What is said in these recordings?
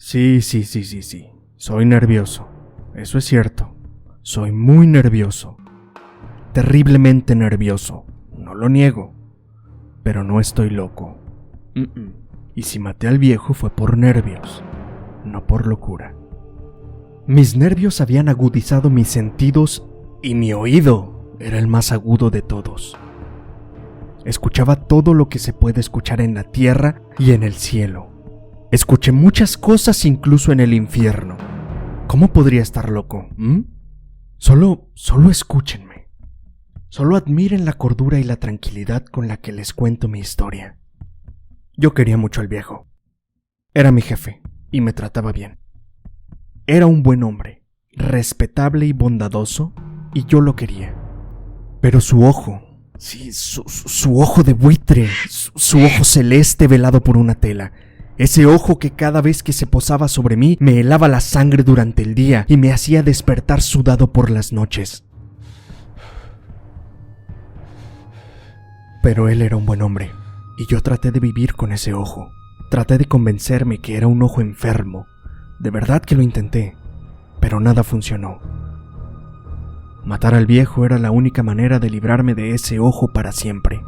Sí. Soy nervioso. Eso es cierto. Soy muy nervioso. Terriblemente nervioso. No lo niego. Pero no estoy loco. Y si maté al viejo fue por nervios, no por locura. Mis nervios habían agudizado mis sentidos y mi oído era el más agudo de todos. Escuchaba todo lo que se puede escuchar en la tierra y en el cielo. Escuché muchas cosas incluso en el infierno. ¿Cómo podría estar loco? Solo escúchenme. Solo admiren la cordura y la tranquilidad con la que les cuento mi historia. Yo quería mucho al viejo. Era mi jefe y me trataba bien. Era un buen hombre, respetable y bondadoso, y yo lo quería. Pero su ojo, sí, su ojo de buitre, su ojo celeste velado por una tela, ese ojo que cada vez que se posaba sobre mí me helaba la sangre durante el día y me hacía despertar sudado por las noches. Pero él era un buen hombre, y yo traté de vivir con ese ojo. Traté de convencerme que era un ojo enfermo. De verdad que lo intenté, pero nada funcionó. Matar al viejo era la única manera de librarme de ese ojo para siempre.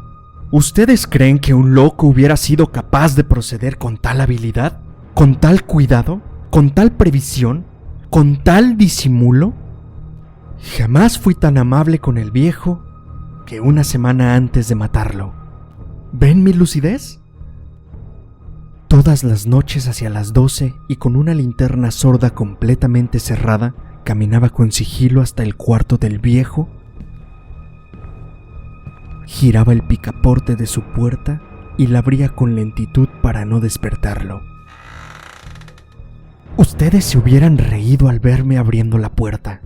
¿Ustedes creen que un loco hubiera sido capaz de proceder con tal habilidad? ¿Con tal cuidado? ¿Con tal previsión? ¿Con tal disimulo? Jamás fui tan amable con el viejo que una semana antes de matarlo. ¿Ven mi lucidez? Todas las noches hacia las 12 y con una linterna sorda completamente cerrada, caminaba con sigilo hasta el cuarto del viejo, giraba el picaporte de su puerta y la abría con lentitud para no despertarlo. Ustedes se hubieran reído al verme abriendo la puerta.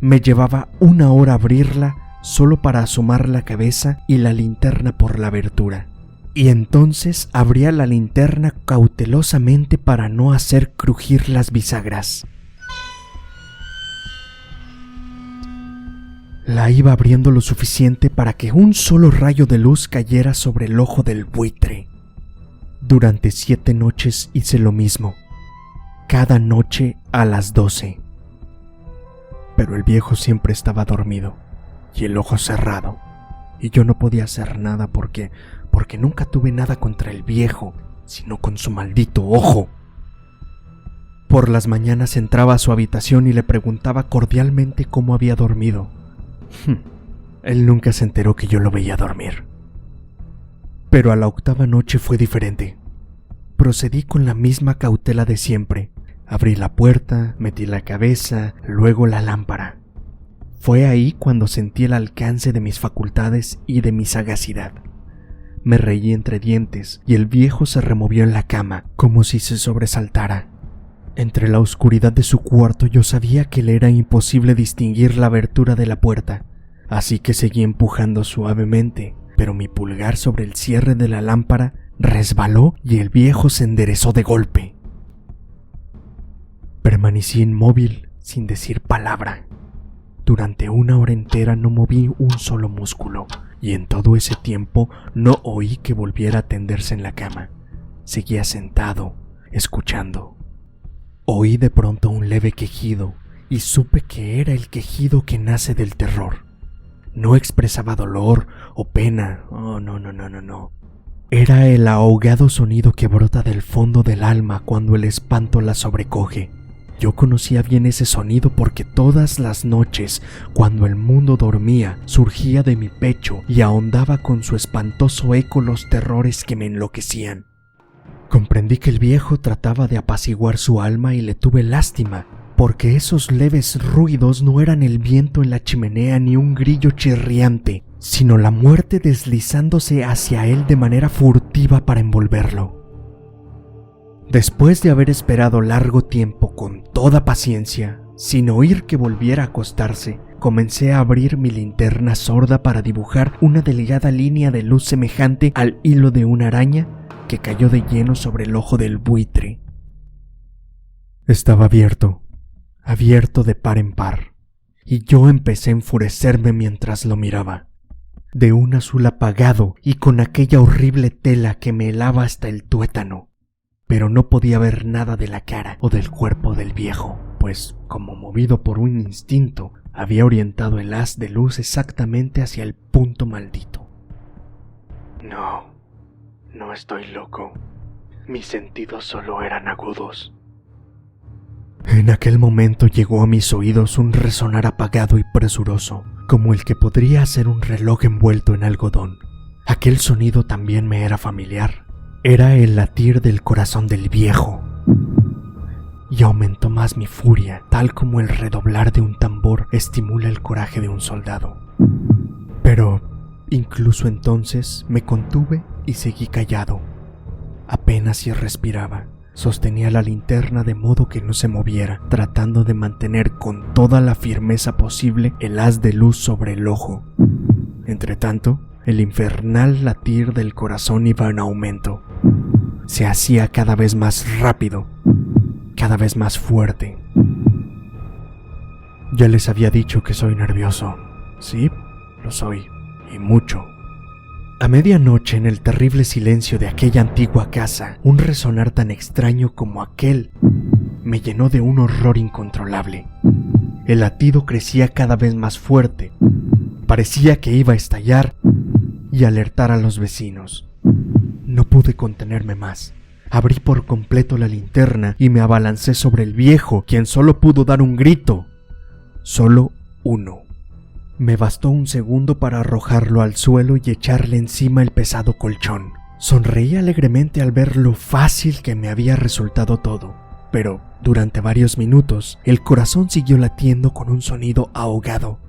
Me llevaba 1 hora abrirla solo para asomar la cabeza y la linterna por la abertura. Y entonces abría la linterna cautelosamente para no hacer crujir las bisagras. La iba abriendo lo suficiente para que un solo rayo de luz cayera sobre el ojo del buitre. Durante 7 noches hice lo mismo, cada noche a las 12. Pero el viejo siempre estaba dormido y el ojo cerrado, y yo no podía hacer nada porque nunca tuve nada contra el viejo, sino con su maldito ojo. Por las mañanas entraba a su habitación y le preguntaba cordialmente cómo había dormido. Él nunca se enteró que yo lo veía dormir. Pero a la 8ª noche fue diferente. Procedí con la misma cautela de siempre. Abrí la puerta, metí la cabeza, luego la lámpara. Fue ahí cuando sentí el alcance de mis facultades y de mi sagacidad. Me reí entre dientes y el viejo se removió en la cama, como si se sobresaltara. Entre la oscuridad de su cuarto yo sabía que le era imposible distinguir la abertura de la puerta, así que seguí empujando suavemente, pero mi pulgar sobre el cierre de la lámpara resbaló y el viejo se enderezó de golpe. Permanecí inmóvil, sin decir palabra. Durante 1 hora entera no moví un solo músculo, y en todo ese tiempo no oí que volviera a tenderse en la cama. Seguía sentado, escuchando. Oí de pronto un leve quejido, y supe que era el quejido que nace del terror. No expresaba dolor o pena, no. Era el ahogado sonido que brota del fondo del alma cuando el espanto la sobrecoge. Yo conocía bien ese sonido porque todas las noches, cuando el mundo dormía, surgía de mi pecho y ahondaba con su espantoso eco los terrores que me enloquecían. Comprendí que el viejo trataba de apaciguar su alma y le tuve lástima, porque esos leves ruidos no eran el viento en la chimenea ni un grillo chirriante, sino la muerte deslizándose hacia él de manera furtiva para envolverlo. Después de haber esperado largo tiempo con toda paciencia, sin oír que volviera a acostarse, comencé a abrir mi linterna sorda para dibujar una delgada línea de luz semejante al hilo de una araña que cayó de lleno sobre el ojo del buitre. Estaba abierto de par en par, y yo empecé a enfurecerme mientras lo miraba. De un azul apagado y con aquella horrible tela que me helaba hasta el tuétano. pero no podía ver nada de la cara o del cuerpo del viejo, pues, como movido por un instinto, había orientado el haz de luz exactamente hacia el punto maldito. No estoy loco. Mis sentidos solo eran agudos. En aquel momento llegó a mis oídos un resonar apagado y presuroso, como el que podría ser un reloj envuelto en algodón. Aquel sonido también me era familiar. Era el latir del corazón del viejo. Y aumentó más mi furia, tal como el redoblar de un tambor estimula el coraje de un soldado. Pero, incluso entonces, me contuve y seguí callado. Apenas si respiraba. Sostenía la linterna de modo que no se moviera, tratando de mantener con toda la firmeza posible el haz de luz sobre el ojo. Entretanto, el infernal latir del corazón iba en aumento. Se hacía cada vez más rápido, cada vez más fuerte. Ya les había dicho que soy nervioso. Sí, lo soy, y mucho. A medianoche, en el terrible silencio de aquella antigua casa, un resonar tan extraño como aquel me llenó de un horror incontrolable. El latido crecía cada vez más fuerte. Parecía que iba a estallar y alertar a los vecinos. No pude contenerme más. Abrí por completo la linterna y me abalancé sobre el viejo, quien solo pudo dar un grito. Solo uno. Me bastó un segundo para arrojarlo al suelo y echarle encima el pesado colchón. Sonreí alegremente al ver lo fácil que me había resultado todo, pero durante varios minutos el corazón siguió latiendo con un sonido ahogado.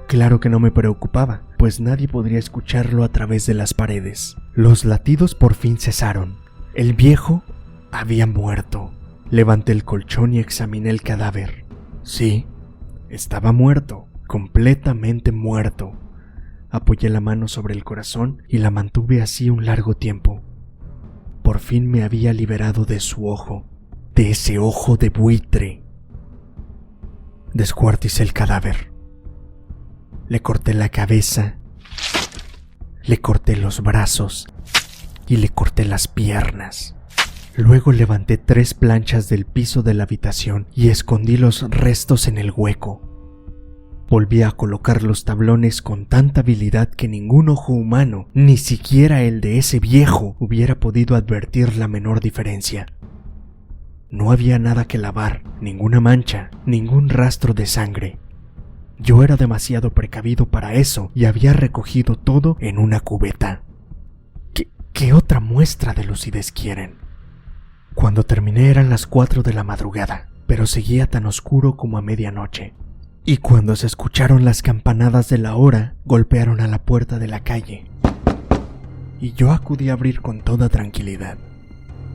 Claro que no me preocupaba, pues nadie podría escucharlo a través de las paredes. Los latidos por fin cesaron. El viejo había muerto. Levanté el colchón y examiné el cadáver. Sí, estaba muerto. Completamente muerto. Apoyé la mano sobre el corazón y la mantuve así un largo tiempo. Por fin me había liberado de su ojo, de ese ojo de buitre. Descuarticé el cadáver. Le corté la cabeza, le corté los brazos y le corté las piernas. Luego levanté 3 planchas del piso de la habitación y escondí los restos en el hueco. Volví a colocar los tablones con tanta habilidad que ningún ojo humano, ni siquiera el de ese viejo, hubiera podido advertir la menor diferencia. No había nada que lavar, ninguna mancha, ningún rastro de sangre. Yo era demasiado precavido para eso y había recogido todo en una cubeta. ¿Qué otra muestra de lucidez quieren? Cuando terminé eran las 4 de la madrugada, pero seguía tan oscuro como a medianoche. Y cuando se escucharon las campanadas de la hora, golpearon a la puerta de la calle. Y yo acudí a abrir con toda tranquilidad.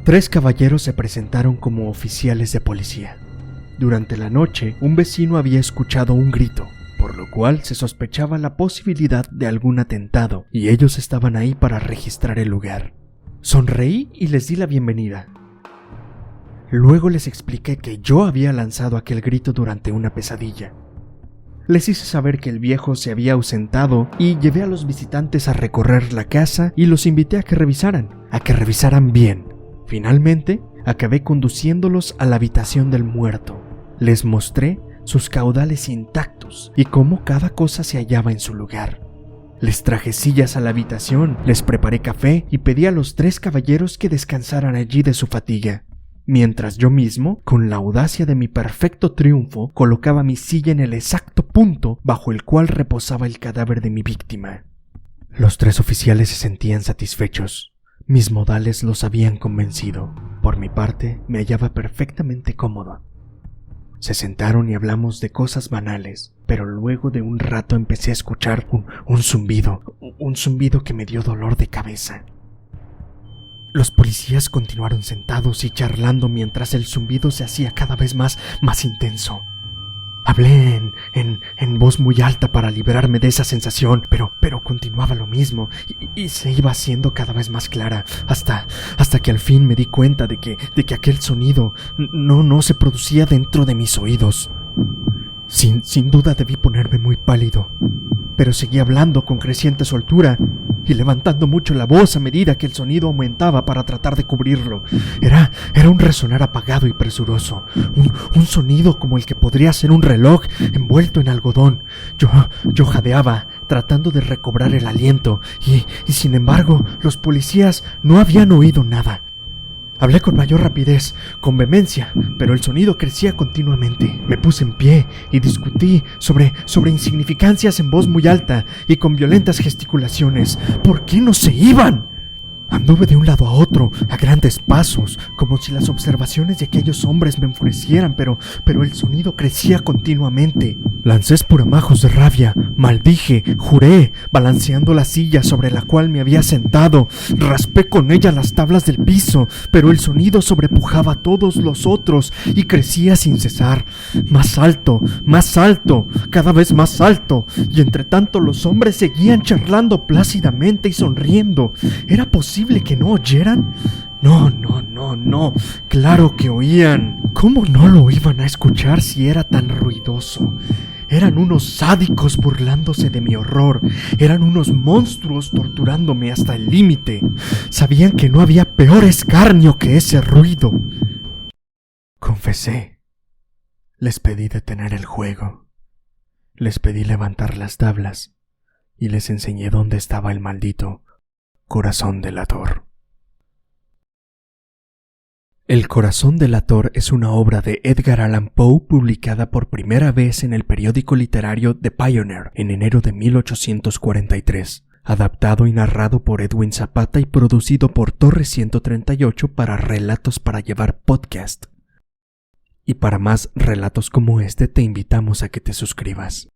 3 caballeros se presentaron como oficiales de policía. Durante la noche, un vecino había escuchado un grito, por lo cual se sospechaba la posibilidad de algún atentado, y ellos estaban ahí para registrar el lugar. Sonreí y les di la bienvenida. Luego les expliqué que yo había lanzado aquel grito durante una pesadilla. Les hice saber que el viejo se había ausentado y llevé a los visitantes a recorrer la casa y los invité a que revisaran bien. Finalmente, acabé conduciéndolos a la habitación del muerto. Les mostré sus caudales intactos y cómo cada cosa se hallaba en su lugar. Les traje sillas a la habitación, les preparé café y pedí a los 3 caballeros que descansaran allí de su fatiga. Mientras yo mismo, con la audacia de mi perfecto triunfo, colocaba mi silla en el exacto punto bajo el cual reposaba el cadáver de mi víctima. Los 3 oficiales se sentían satisfechos. Mis modales los habían convencido. Por mi parte, me hallaba perfectamente cómodo. Se sentaron y hablamos de cosas banales, pero luego de un rato empecé a escuchar un zumbido que me dio dolor de cabeza. Los policías continuaron sentados y charlando mientras el zumbido se hacía cada vez más intenso. Hablé en voz muy alta para liberarme de esa sensación, pero continuaba lo mismo y se iba haciendo cada vez más clara, hasta que al fin me di cuenta de que aquel sonido no se producía dentro de mis oídos. Sin duda debí ponerme muy pálido, pero seguí hablando con creciente soltura y levantando mucho la voz a medida que el sonido aumentaba para tratar de cubrirlo. Era un resonar apagado y presuroso, un sonido como el que podría ser un reloj envuelto en algodón. Yo jadeaba, tratando de recobrar el aliento, y sin embargo, los policías no habían oído nada. Hablé con mayor rapidez, con vehemencia, pero el sonido crecía continuamente. Me puse en pie y discutí sobre insignificancias en voz muy alta y con violentas gesticulaciones. ¿Por qué no se iban? Anduve de un lado a otro, a grandes pasos, como si las observaciones de aquellos hombres me enfurecieran, pero el sonido crecía continuamente. Lancé espuramajos de rabia, maldije, juré, balanceando la silla sobre la cual me había sentado. Raspé con ella las tablas del piso, pero el sonido sobrepujaba a todos los otros y crecía sin cesar. Más alto, cada vez más alto, y entre tanto los hombres seguían charlando plácidamente y sonriendo. ¿Era posible que no oyeran? No, claro que oían. ¿Cómo no lo iban a escuchar si era tan ruidoso? Eran unos sádicos burlándose de mi horror. Eran unos monstruos torturándome hasta el límite. Sabían que no había peor escarnio que ese ruido. Confesé. Les pedí detener el juego. Les pedí levantar las tablas y les enseñé dónde estaba el maldito Corazón delator. El Corazón delator es una obra de Edgar Allan Poe publicada por primera vez en el periódico literario The Pioneer en enero de 1843, adaptado y narrado por Edwin Zapata y producido por Torre 138 para Relatos para Llevar Podcast. Y para más relatos como este te invitamos a que te suscribas.